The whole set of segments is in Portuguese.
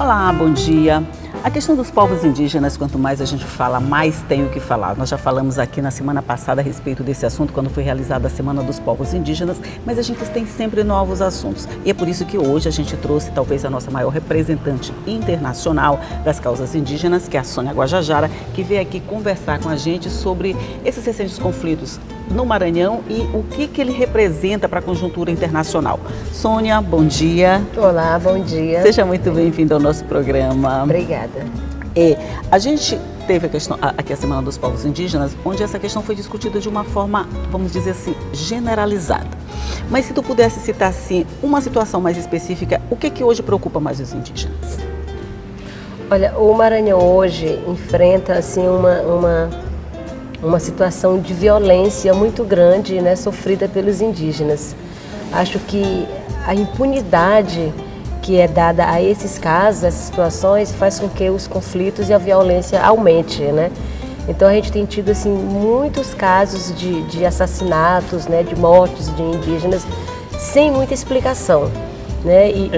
Olá, bom dia. A questão dos povos indígenas, quanto mais a gente fala, mais tem o que falar. Nós já falamos aqui na semana passada a respeito desse assunto, quando foi realizada a Semana dos Povos Indígenas, mas a gente tem sempre novos assuntos. E é por isso que hoje a gente trouxe talvez a nossa maior representante internacional das causas indígenas, que é a Sônia Guajajara, que veio aqui conversar com a gente sobre esses recentes conflitos no Maranhão e o que ele representa para a conjuntura internacional. Sônia, bom dia. Olá, bom dia. Seja muito bem-vinda ao nosso programa. Obrigada. A gente teve aqui a Semana dos Povos Indígenas, onde essa questão foi discutida de uma forma, vamos dizer assim, generalizada. Mas se tu pudesse citar, assim, uma situação mais específica, o que hoje preocupa mais os indígenas? Olha, o Maranhão hoje enfrenta, assim, uma situação de violência muito grande, né, sofrida pelos indígenas. Acho que a impunidade que é dada a esses casos, essas situações, faz com que os conflitos e a violência aumente, né? Então a gente tem tido assim muitos casos de assassinatos, né, de mortes de indígenas sem muita explicação, né? E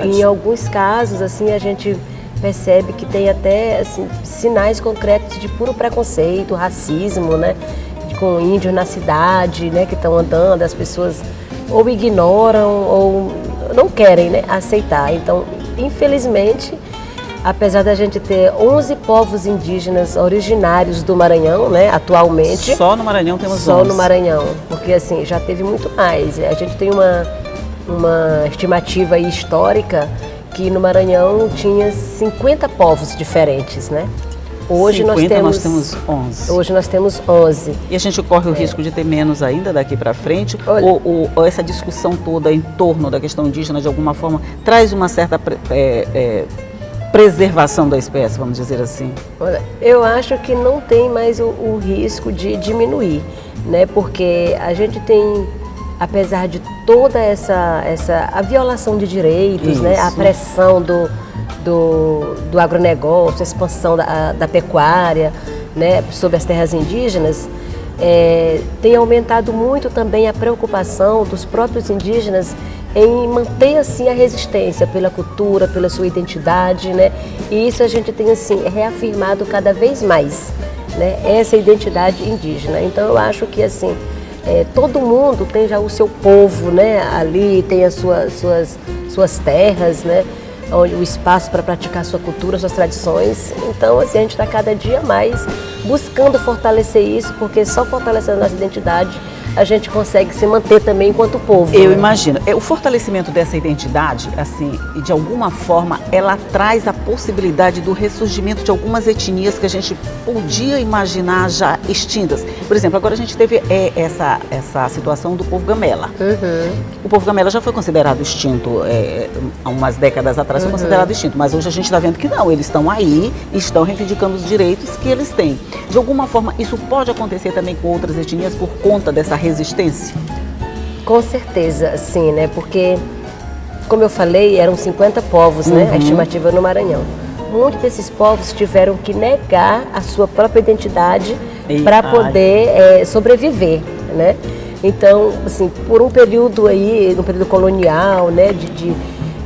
em alguns casos assim a gente percebe que tem até assim, sinais concretos de puro preconceito, racismo, né? Com índios na cidade, né, que estão andando, as pessoas ou ignoram ou não querem, né, aceitar. Então, infelizmente, apesar da gente ter 11 povos indígenas originários do Maranhão, né, atualmente. Só no Maranhão temos 11. Só no Maranhão, porque assim, já teve muito mais. A gente tem uma estimativa aí histórica que no Maranhão tinha 50 povos diferentes, né? Hoje 50, nós temos 11. Hoje nós temos 11. E a gente corre o risco de ter menos ainda daqui para frente? Ou essa discussão toda em torno da questão indígena, de alguma forma, traz uma certa preservação da espécie, vamos dizer assim? Olha, eu acho que não tem mais o risco de diminuir, né? Porque a gente tem, apesar de toda a violação de direitos, né? A pressão do agronegócio, a expansão da pecuária, né, sobre as terras indígenas, tem aumentado muito também a preocupação dos próprios indígenas em manter assim a resistência pela cultura, pela sua identidade, né? E isso a gente tem assim reafirmado cada vez mais, né, essa identidade indígena. Então eu acho que assim todo mundo tem já o seu povo, né, ali tem as suas terras, né, onde o espaço para praticar sua cultura, suas tradições. Então, assim, a gente está cada dia mais buscando fortalecer isso, porque só fortalecendo a nossa identidade a gente consegue se manter também enquanto povo. Eu né? imagino. O fortalecimento dessa identidade, assim, e de alguma forma, ela traz a possibilidade do ressurgimento de algumas etnias que a gente podia imaginar já extintas. Por exemplo, agora a gente teve essa situação do povo Gamela. O povo Gamela já foi considerado extinto há umas décadas atrás, foi considerado extinto, mas hoje a gente está vendo que não, eles estão aí e estão reivindicando os direitos que eles têm. De alguma forma, isso pode acontecer também com outras etnias por conta dessa resistência? Com certeza, sim, né? Porque, como eu falei, eram 50 povos, né? A estimativa no Maranhão. Muitos desses povos tiveram que negar a sua própria identidade para poder sobreviver, né? Então, assim, por um período aí, no período colonial, né?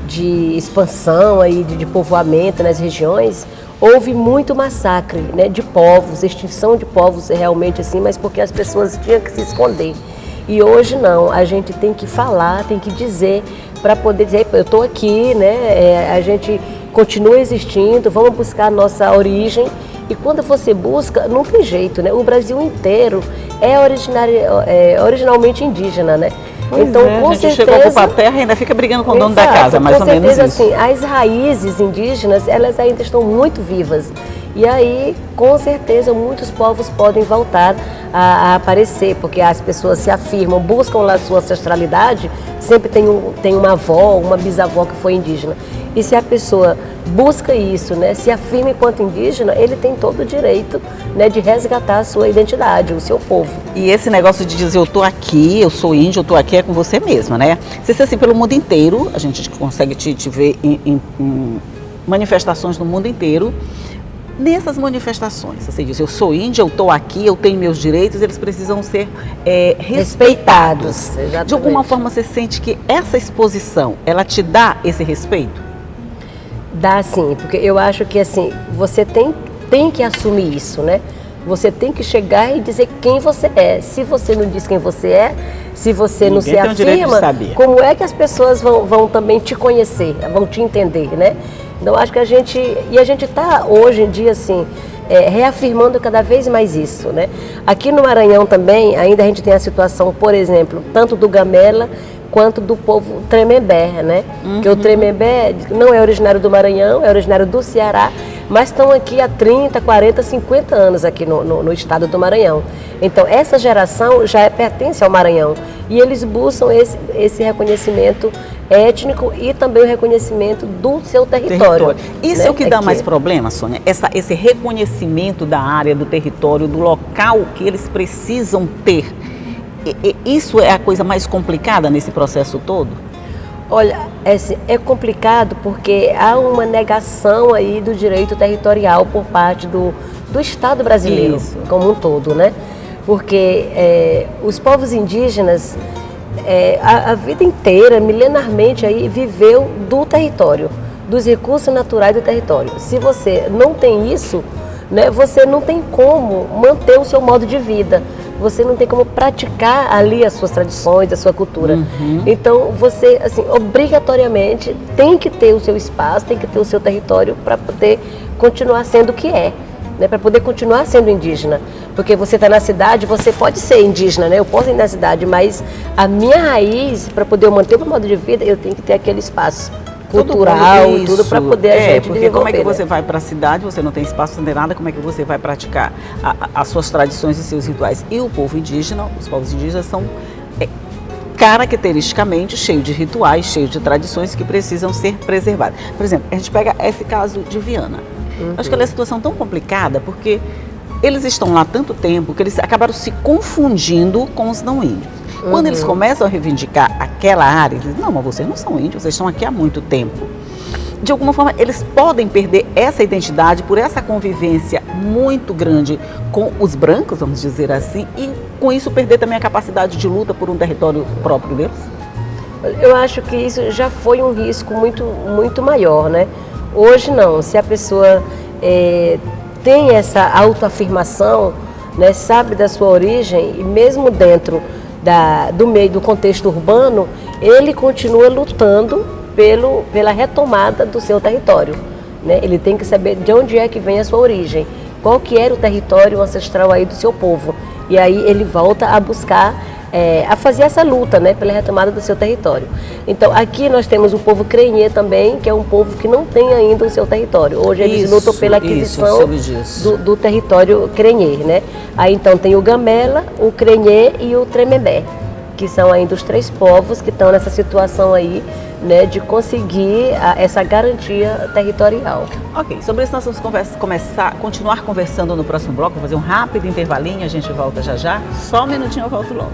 De expansão aí, de povoamento nas regiões, houve muito massacre, né, de povos, extinção de povos realmente assim, mas porque as pessoas tinham que se esconder. E hoje não, a gente tem que falar, tem que dizer, para poder dizer, eu estou aqui, né, a gente continua existindo, vamos buscar a nossa origem. E quando você busca, não tem jeito, né? O Brasil inteiro é originalmente indígena, né? Então, com a gente certeza, chega a ocupar a terra e ainda fica brigando com o dono da casa, mais ou menos isso. Assim, as raízes indígenas, elas ainda estão muito vivas. E aí, com certeza, muitos povos podem voltar a aparecer, porque as pessoas se afirmam, buscam lá a sua ancestralidade, sempre tem uma avó, uma bisavó que foi indígena. E se a pessoa busca isso, né, se afirma enquanto indígena, ele tem todo o direito, né, de resgatar a sua identidade, o seu povo. E esse negócio de dizer, eu tô aqui, eu sou índio, eu tô aqui, é com você mesma, né? Se você assim, pelo mundo inteiro, a gente consegue te ver em manifestações no mundo inteiro. Nessas manifestações, você diz, eu sou índia, eu estou aqui, eu tenho meus direitos, eles precisam ser respeitados. Exatamente. De alguma forma você sente que essa exposição, ela te dá esse respeito? Dá sim, porque eu acho que assim, você tem que assumir isso, né? Você tem que chegar e dizer quem você é. Se você não diz quem você é, se você não se afirma, como é que as pessoas vão também te conhecer, vão te entender, né? Então acho que a gente está hoje em dia assim, reafirmando cada vez mais isso, né? Aqui no Maranhão também, ainda a gente tem a situação, por exemplo, tanto do Gamela quanto do povo Tremembé, né? Que o Tremembé não é originário do Maranhão, é originário do Ceará, mas estão aqui há 30, 40, 50 anos aqui no estado do Maranhão. Então, essa geração já pertence ao Maranhão e eles buscam esse reconhecimento étnico e também o reconhecimento do seu território. Isso, né? É o que dá mais problema, Sônia? Esse reconhecimento da área, do território, do local que eles precisam ter. Isso é a coisa mais complicada nesse processo todo? Olha, é complicado porque há uma negação aí do direito territorial por parte do Estado brasileiro como um todo, né? Porque os povos indígenas, a vida inteira, milenarmente, aí, viveu do território, dos recursos naturais do território. Se você não tem isso, né, você não tem como manter o seu modo de vida. Você não tem como praticar ali as suas tradições, a sua cultura. Então, você, assim, obrigatoriamente tem que ter o seu espaço, tem que ter o seu território para poder continuar sendo o que é, né? Para poder continuar sendo indígena. Porque você está na cidade, você pode ser indígena, né? Eu posso ir na cidade, mas a minha raiz, para poder manter o meu modo de vida, eu tenho que ter aquele espaço cultural e tudo para poder a gente porque como é que você vai para a cidade, você não tem espaço, não tem nada, como é que você vai praticar as suas tradições e seus rituais? E o povo indígena, os povos indígenas são caracteristicamente cheios de rituais, cheios de tradições que precisam ser preservadas. Por exemplo, a gente pega esse caso de Viana. Acho que ela é uma situação tão complicada porque eles estão lá há tanto tempo que eles acabaram se confundindo com os não índios. Quando eles começam a reivindicar aquela área, eles dizem, não, mas vocês não são índios, vocês estão aqui há muito tempo. De alguma forma, eles podem perder essa identidade por essa convivência muito grande com os brancos, vamos dizer assim, e com isso perder também a capacidade de luta por um território próprio deles? Eu acho que isso já foi um risco muito, muito maior, né? Hoje não, se a pessoa tem essa autoafirmação, né, sabe da sua origem e mesmo dentro do meio do contexto urbano, ele continua lutando pela retomada do seu território, né? Ele tem que saber de onde é que vem a sua origem, qual que era o território ancestral aí do seu povo. E aí ele volta a buscar, a fazer essa luta, né, pela retomada do seu território. Então aqui nós temos o povo Crenhê também, que é um povo que não tem ainda o seu território. Hoje eles lutam pela aquisição do território Crenhê, né? Aí então tem o Gamela, o Crenhê e o Tremembé, que são ainda os três povos que estão nessa situação aí, né, de conseguir essa garantia territorial. Ok, sobre isso nós vamos continuar conversando no próximo bloco. Vou fazer um rápido intervalinho, a gente volta já já. Só um minutinho, eu volto logo.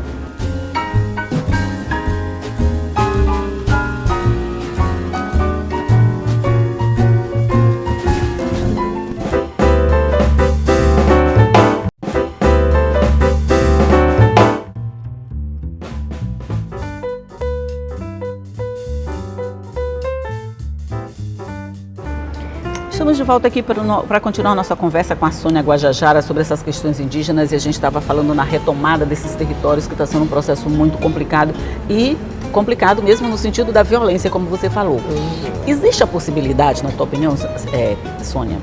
Estamos de volta aqui para continuar nossa conversa com a Sônia Guajajara sobre essas questões indígenas, e a gente estava falando na retomada desses territórios, que está sendo um processo muito complicado e complicado mesmo no sentido da violência, como você falou. Existe a possibilidade, na tua opinião, Sônia,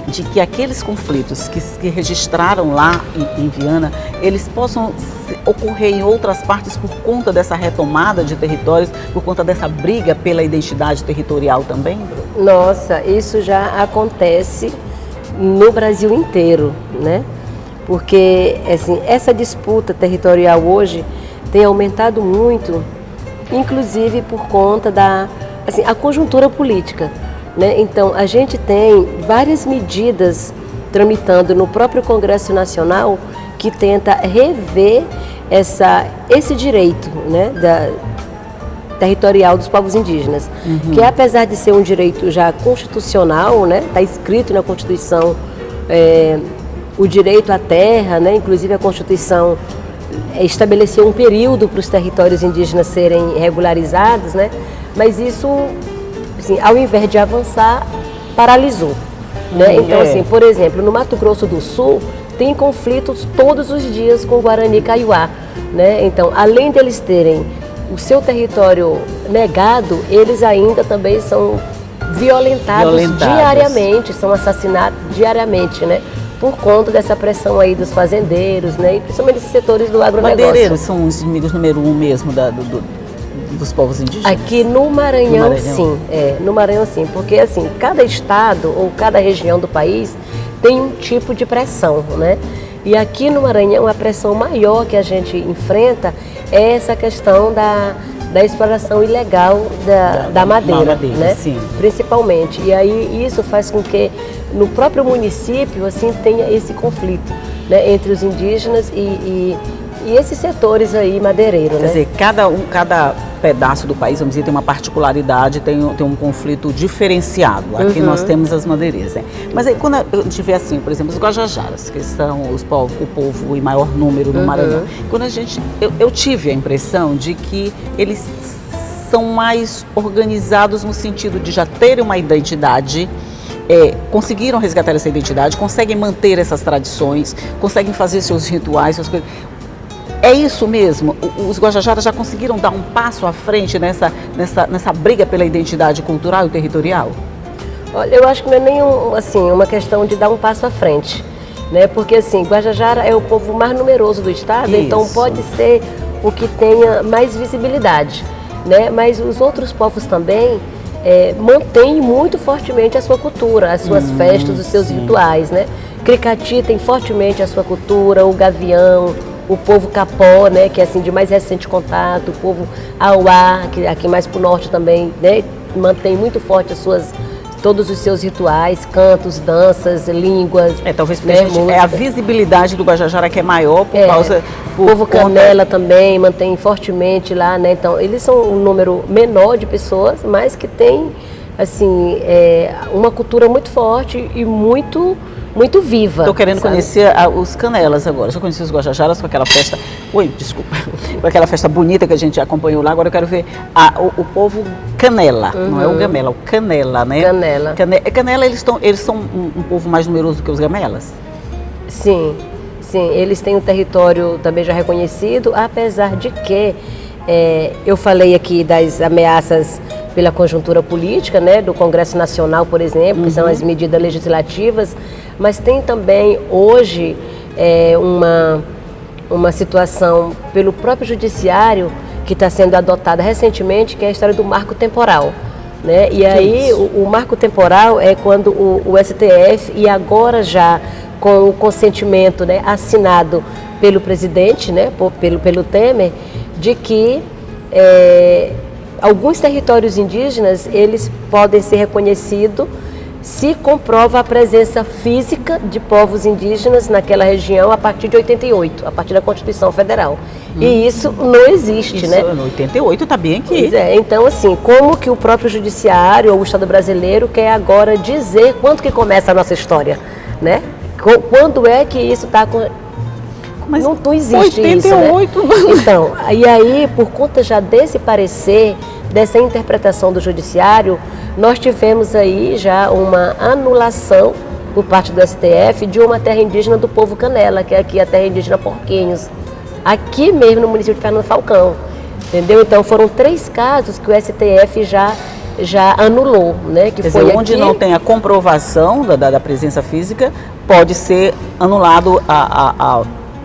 de que aqueles conflitos que registraram lá em Viana, eles possam ocorrer em outras partes por conta dessa retomada de territórios, por conta dessa briga pela identidade territorial também? Nossa, isso já acontece no Brasil inteiro, né? Porque assim, essa disputa territorial hoje tem aumentado muito, inclusive por conta a conjuntura política, né? Então, a gente tem várias medidas tramitando no próprio Congresso Nacional que tenta rever esse direito, né, territorial dos povos indígenas, que apesar de ser um direito já constitucional, né, está escrito na Constituição o direito à terra, né, inclusive a Constituição estabeleceu um período para os territórios indígenas serem regularizados, né, mas isso assim, ao invés de avançar, paralisou. Né? Então, assim, por exemplo, no Mato Grosso do Sul, tem conflitos todos os dias com o Guarani Kaiowá. Né? Então, além deles terem o seu território negado, eles ainda também são violentados diariamente, são assassinados diariamente, né? Por conta dessa pressão aí dos fazendeiros, né? E principalmente esses setores do agronegócio. Madeireiros são os inimigos número 1 mesmo dos povos indígenas? Aqui no Maranhão, sim. No Maranhão, sim. Porque, assim, cada estado ou cada região do país tem um tipo de pressão, né? E aqui no Maranhão, a pressão maior que a gente enfrenta é essa questão da exploração ilegal da madeira, né? Sim. Principalmente. E aí isso faz com que no próprio município assim tenha esse conflito, né, entre os indígenas e esses setores aí madeireiros. Quer dizer, cada pedaço do país, vamos dizer, tem uma particularidade, tem um conflito diferenciado. Aqui nós temos as madeireiras. Né? Mas aí quando a gente vê assim, por exemplo, os Guajajaras, que são o povo em maior número no Maranhão, quando eu tive a impressão de que eles são mais organizados no sentido de já terem uma identidade, conseguiram resgatar essa identidade, conseguem manter essas tradições, conseguem fazer seus rituais, suas coisas. É isso mesmo? Os Guajajaras já conseguiram dar um passo à frente nessa briga pela identidade cultural e territorial? Olha, eu acho que não é nem uma questão de dar um passo à frente, né? Porque assim, Guajajara é o povo mais numeroso do estado, isso. Então pode ser o que tenha mais visibilidade, né? Mas os outros povos também mantêm muito fortemente a sua cultura, as suas festas, os seus rituais, né? Cricati tem fortemente a sua cultura, o gavião, o povo Capó, né, que é assim de mais recente contato, o povo Auá, que aqui mais para o norte também, né, mantém muito forte todos os seus rituais, cantos, danças, línguas. Talvez porque a visibilidade do Guajajara que é maior por causa... O povo Canela também mantém fortemente lá, né, então eles são um número menor de pessoas, mas que tem, assim, uma cultura muito forte e muito viva. Estou querendo conhecer os Canelas agora. Já conheci os Guajajaras com aquela festa... Oi, desculpa. Com aquela festa bonita que a gente acompanhou lá. Agora eu quero ver o povo Canela. Não é o Gamela, o Canela, né? Canela, eles são um povo mais numeroso que os Gamelas? Sim. Eles têm um território também já reconhecido, apesar de que eu falei aqui das ameaças pela conjuntura política, né, do Congresso Nacional, por exemplo, que são as medidas legislativas, mas tem também hoje uma situação pelo próprio judiciário que está sendo adotada recentemente, que é a história do marco temporal. Né? E aí o marco temporal é quando o STF, e agora já com o consentimento, né, assinado pelo presidente, né, pelo Temer, de que alguns territórios indígenas eles podem ser reconhecidos se comprova a presença física de povos indígenas naquela região a partir de 88, a partir da Constituição Federal. E isso não existe, isso, né? Em 88 está bem aqui. Então, assim, como que o próprio Judiciário ou o Estado brasileiro quer agora dizer quando que começa a nossa história, né? Quando é que isso está... Mas não existe 88. Isso, né? Então, e aí, por conta já desse parecer, dessa interpretação do Judiciário, nós tivemos aí já uma anulação por parte do STF de uma terra indígena do povo Canela, que é aqui a terra indígena Porquinhos, aqui mesmo no município de Fernando Falcão, entendeu? Então foram 3 casos que o STF já anulou, né? Que quer foi dizer, onde aqui... não tem a comprovação da presença física, pode ser anulado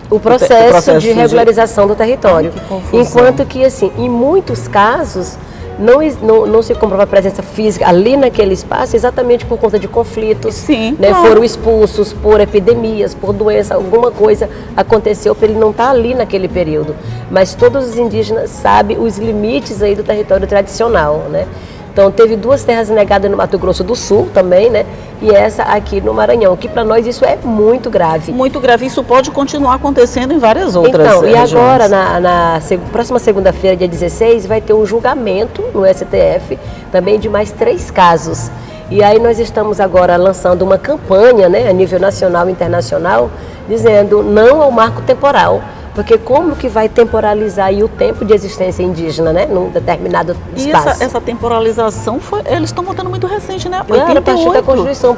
o processo de regularização do território. Enquanto que, assim, em muitos casos, não se comprova a presença física ali naquele espaço exatamente por conta de conflitos. Sim, né? Foram expulsos por epidemias, por doença, alguma coisa aconteceu para ele não estar ali naquele período. Mas todos os indígenas sabem os limites aí do território tradicional, né? Então, teve 2 terras negadas no Mato Grosso do Sul também, né? E essa aqui no Maranhão, que para nós isso é muito grave. Muito grave. Isso pode continuar acontecendo em várias outras regiões. E agora, na próxima segunda-feira, dia 16, vai ter um julgamento no STF, também de mais 3 casos. E aí nós estamos agora lançando uma campanha, né, a nível nacional e internacional, dizendo não ao marco temporal, Porque como que vai temporalizar aí o tempo de existência indígena, né? Num determinado espaço. E essa temporalização, eles estão votando muito recente, né? Claro, a partir da Constituição,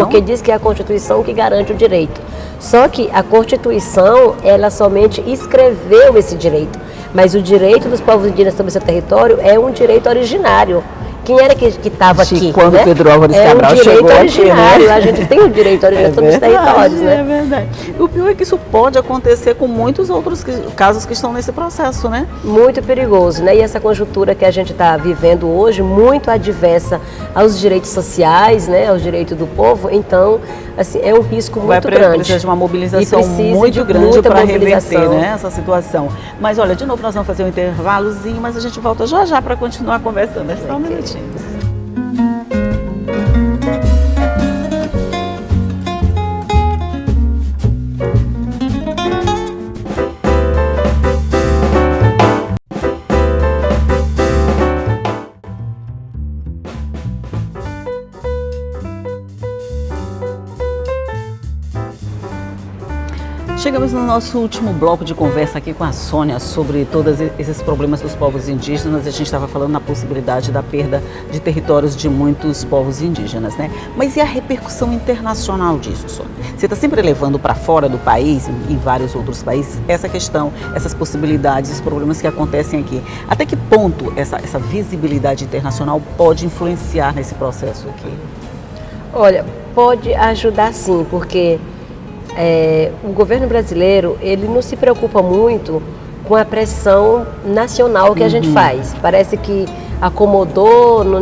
porque diz que é a Constituição que garante o direito. Só que a Constituição, ela somente escreveu esse direito. Mas o direito dos povos indígenas sobre seu território é um direito originário. Quem era que estava aqui? Quando né? Pedro Álvares Cabral chegou direito originário, aqui, né? A gente tem o direito originário sobre os territórios, né? É verdade. O pior é que isso pode acontecer com muitos outros casos que estão nesse processo, né? Muito perigoso, né? E essa conjuntura que a gente está vivendo hoje, muito adversa aos direitos sociais, né? Aos direitos do povo, então, assim, é um risco muito grande. Precisa de uma mobilização muito grande para reverter, né, essa situação. Mas olha, de novo nós vamos fazer um intervalozinho, mas a gente volta já já para continuar conversando. É só um minutinho. Chegamos no nosso último bloco de conversa aqui com a Sônia sobre todos esses problemas dos povos indígenas. A gente estava falando na possibilidade da perda de territórios de muitos povos indígenas, né? Mas e a repercussão internacional disso, Sônia? Você está sempre levando para fora do país, em vários outros países, essa questão, essas possibilidades, os problemas que acontecem aqui. Até que ponto essa visibilidade internacional pode influenciar nesse processo aqui? Olha, pode ajudar sim, porque o governo brasileiro, ele não se preocupa muito com a pressão nacional que a gente faz. Parece que acomodou, não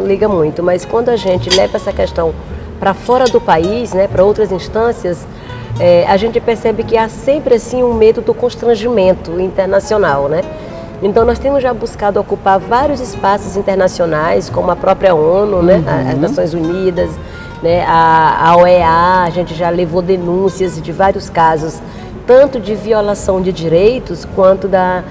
liga muito, mas quando a gente leva essa questão para fora do país, né, para outras instâncias, a gente percebe que há sempre assim um medo do constrangimento internacional, né? Então nós temos já buscado ocupar vários espaços internacionais, como a própria ONU, né, as Nações Unidas, né, a OEA, a gente já levou denúncias de vários casos, tanto de violação de direitos quanto da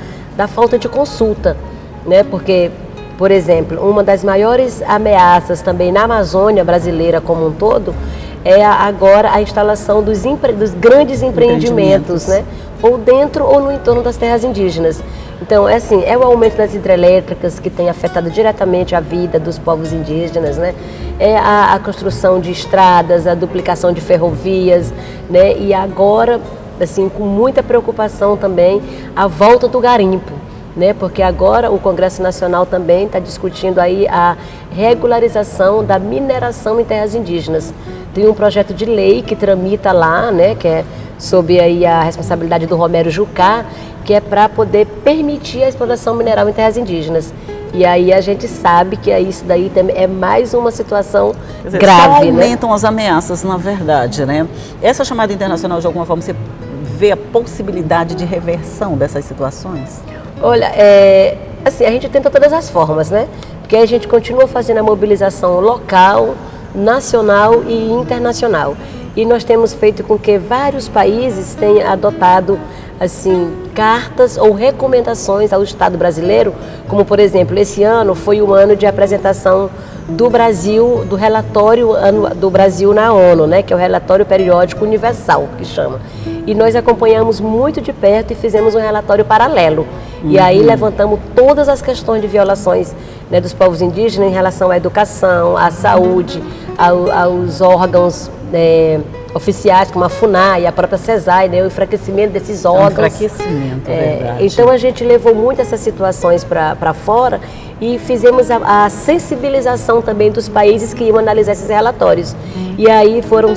falta de consulta, né? Porque, por exemplo, uma das maiores ameaças também na Amazônia brasileira como um todo é agora a instalação dos grandes empreendimentos, né? Ou dentro ou no entorno das terras indígenas. Então, é o aumento das hidrelétricas que tem afetado diretamente a vida dos povos indígenas, né? É a construção de estradas, a duplicação de ferrovias, né? E agora, assim, com muita preocupação também, a volta do garimpo, né? Porque agora o Congresso Nacional também está discutindo aí a regularização da mineração em terras indígenas. Tem um projeto de lei que tramita lá, né? Que é sob aí a responsabilidade do Romero Jucá, que é para poder permitir a exploração mineral em terras indígenas. E aí a gente sabe que isso daí também é mais uma situação grave. Só aumentam, né? As ameaças, na verdade, né? Essa chamada internacional, de alguma forma, você vê a possibilidade de reversão dessas situações? Olha, a gente tenta todas as formas, né? Porque a gente continua fazendo a mobilização local, nacional e internacional. E nós temos feito com que vários países tenham adotado cartas ou recomendações ao Estado brasileiro, como por exemplo, esse ano foi o ano de apresentação do Brasil, do relatório do Brasil na ONU, né, que é o relatório periódico universal, que chama. E nós acompanhamos muito de perto e fizemos um relatório paralelo. E aí levantamos todas as questões de violações, né, dos povos indígenas em relação à educação, à saúde, aos órgãos oficiais, como a FUNAI e a própria CESAI, né, o enfraquecimento desses órgãos. Enfraquecimento, verdade. Então a gente levou muito essas situações para fora e fizemos a sensibilização também dos países que iam analisar esses relatórios. E aí foram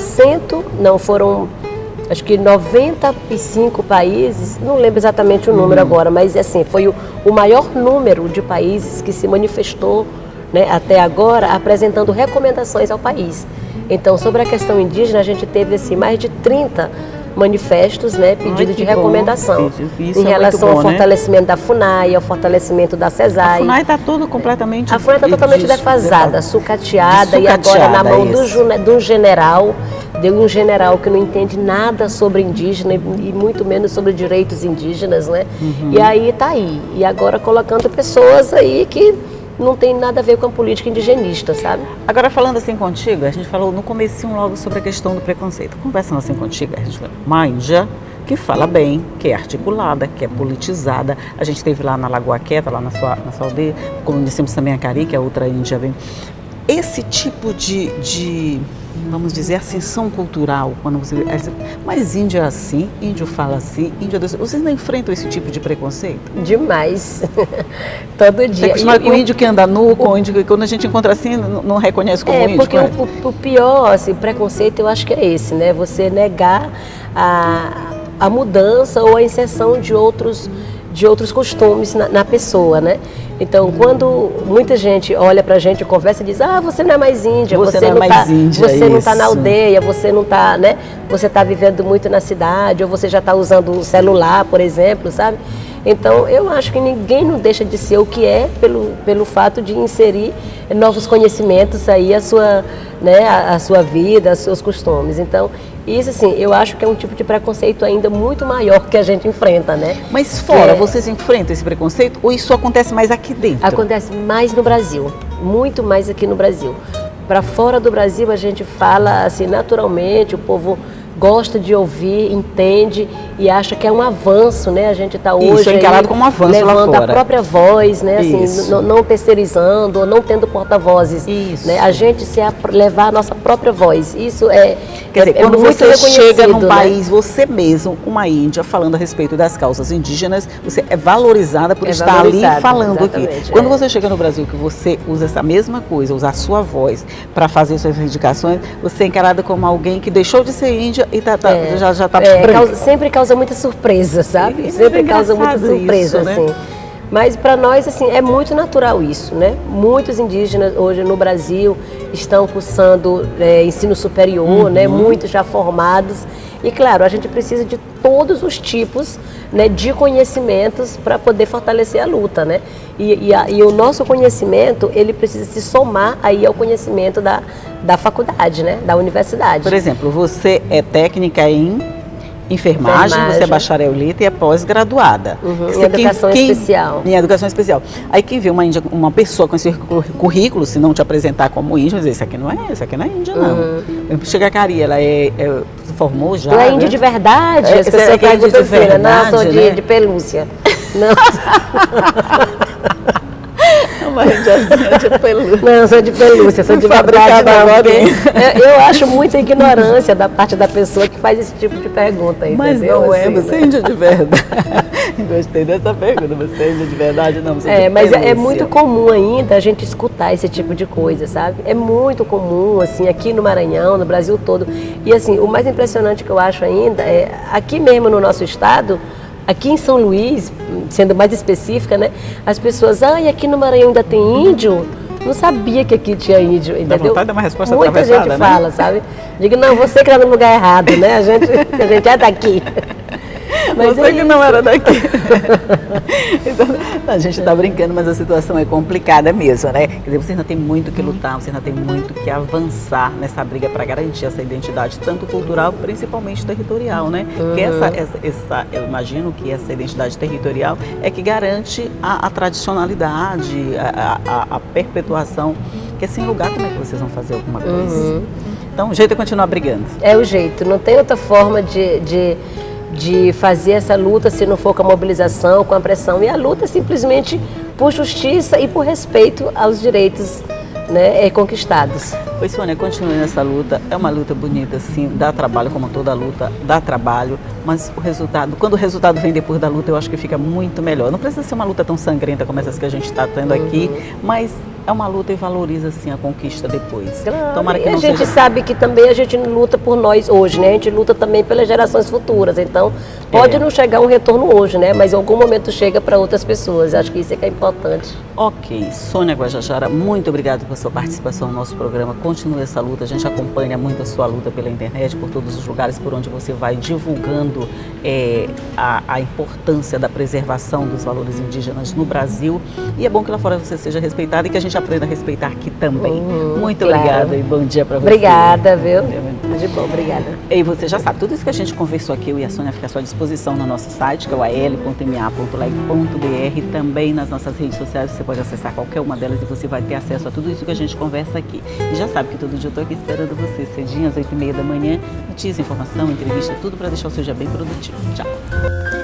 acho que 95 países, não lembro exatamente o número agora, mas foi o maior número de países que se manifestou, né, até agora, apresentando recomendações ao país. Então, sobre a questão indígena, a gente teve mais de 30 manifestos, né, pedido de recomendação em relação ao fortalecimento da FUNAI, ao fortalecimento da CESAI. A FUNAI está tudo completamente... A FUNAI está totalmente defasada, sucateada, e agora na mão de um general, que não entende nada sobre indígena e muito menos sobre direitos indígenas, né? E aí está aí. E agora colocando pessoas aí que não tem nada a ver com a política indigenista, sabe? Agora, falando contigo, a gente falou no comecinho logo sobre a questão do preconceito. Conversando contigo, a gente falou, Manja, que fala bem, que é articulada, que é politizada. A gente esteve lá na Lagoa Quieta, lá na sua aldeia, como dissemos também a Cari, que é outra índia bem. Esse tipo de, vamos dizer, ascensão cultural, quando você... Mas índio é assim, índio fala assim, índio... Vocês não enfrentam esse tipo de preconceito? Demais. Todo dia. Você é acostumado com o índio que anda nu, com o índio que quando a gente encontra assim, não reconhece como índio? Porque o pior, assim, preconceito, eu acho que é esse, né? Você negar a mudança ou a inserção de outros costumes na pessoa, né? Então, quando muita gente olha pra gente, conversa e diz, você não é mais índia, você não é mais índia, você não está na aldeia, você não está, né? Você está vivendo muito na cidade, ou você já está usando o celular, por exemplo, sabe? Então, eu acho que ninguém não deixa de ser o que é pelo fato de inserir novos conhecimentos aí a sua vida, os seus costumes. Então, isso, assim, eu acho que é um tipo de preconceito ainda muito maior que a gente enfrenta, né? Mas fora, vocês enfrentam esse preconceito ou isso acontece mais aqui dentro? Acontece mais no Brasil, muito mais aqui no Brasil. Para fora do Brasil, a gente fala, assim, naturalmente, o povo gosta de ouvir, entende e acha que é um avanço, né? A gente está hoje isso é encarado como um avanço levando lá fora. A própria voz, né? Assim, não terceirizando ou não tendo porta-vozes. Né? A gente levar a nossa própria voz. Isso quer dizer, quando você chega num país, né? Você mesmo, uma índia, falando a respeito das causas indígenas, você é valorizada por estar ali falando aqui. Quando você chega no Brasil, que você usa essa mesma coisa, usa a sua voz para fazer suas reivindicações, você é encarada como alguém que deixou de ser índia e já está sempre causa muita surpresa, sabe? Sempre causa muita surpresa, isso, assim. Né? Mas para nós, assim, é muito natural isso, né? Muitos indígenas hoje no Brasil estão cursando ensino superior, né? Muitos já formados. E claro, a gente precisa de todos os tipos, né, de conhecimentos para poder fortalecer a luta, né? E o nosso conhecimento, ele precisa se somar aí ao conhecimento da faculdade, né? Da universidade. Por exemplo, você é técnica em enfermagem, você é bacharel e é pós-graduada. Em educação especial. Em educação especial. Aí quem vê uma pessoa com esse currículo, se não te apresentar como índia, vai dizer, isso aqui não é índia, não. Chega a Cari, ela se formou já. Não é índia de verdade? As pessoas perguntam assim, não, sou de pelúcia. Não. De pelúcia. Não, sou de pelúcia, sou de verdade. Eu acho muita ignorância da parte da pessoa que faz esse tipo de pergunta. Mas entendeu? Não é, você é índia de verdade. Gostei dessa pergunta, você é índia de verdade? Não, você é de mas é muito comum ainda a gente escutar esse tipo de coisa, sabe? É muito comum, assim, aqui no Maranhão, no Brasil todo. E assim, o mais impressionante que eu acho ainda é, aqui mesmo no nosso estado, aqui em São Luís, sendo mais específica, né? As pessoas, aqui no Maranhão ainda tem índio? Não sabia que aqui tinha índio, entendeu? Dá vontade de dar uma resposta muita gente fala, sabe? Digo, não, você que era no lugar errado, né? A gente é daqui. Mas você que não era daqui. Então, a gente está brincando, mas a situação é complicada mesmo, né? Quer dizer, você ainda tem muito que lutar, você ainda tem muito que avançar nessa briga para garantir essa identidade, tanto cultural, principalmente territorial, né? Que eu imagino que essa identidade territorial é que garante a tradicionalidade, a perpetuação, que sem lugar como é que vocês vão fazer alguma coisa? Então, o jeito é continuar brigando. É o jeito, não tem outra forma de fazer essa luta se não for com a mobilização, com a pressão. E a luta é simplesmente por justiça e por respeito aos direitos, né, conquistados. Pois, Sônia, continue nessa luta. É uma luta bonita, sim, dá trabalho, como toda luta, dá trabalho, mas o resultado, quando o resultado vem depois da luta, eu acho que fica muito melhor. Não precisa ser uma luta tão sangrenta como essas que a gente está tendo aqui, mas é uma luta e valoriza, sim, a conquista depois. Claro. Tomara que a gente sabe que também a gente luta por nós hoje, né? A gente luta também pelas gerações futuras. Então, pode não chegar um retorno hoje, né? Mas em algum momento chega para outras pessoas. Acho que isso é que é importante. Ok. Sônia Guajajara, muito obrigada pela sua participação no nosso programa. Continue essa luta. A gente acompanha muito a sua luta pela internet, por todos os lugares por onde você vai divulgando a importância da preservação dos valores indígenas no Brasil. E é bom que lá fora você seja respeitada e que a gente aprenda a respeitar aqui também. Muito obrigada e bom dia para você. Obrigada, viu? De bom, obrigada. E você já sabe, tudo isso que a gente conversou aqui, eu e a Sônia, fica à sua disposição no nosso site, que é o al.ma.leg.br, também nas nossas redes sociais, você pode acessar qualquer uma delas e você vai ter acesso a tudo isso que a gente conversa aqui. E já sabe, sabe que todo dia eu estou aqui esperando você, cedinho, às 8h30 da manhã. Notícia, informação, entrevista, tudo para deixar o seu dia bem produtivo. Tchau!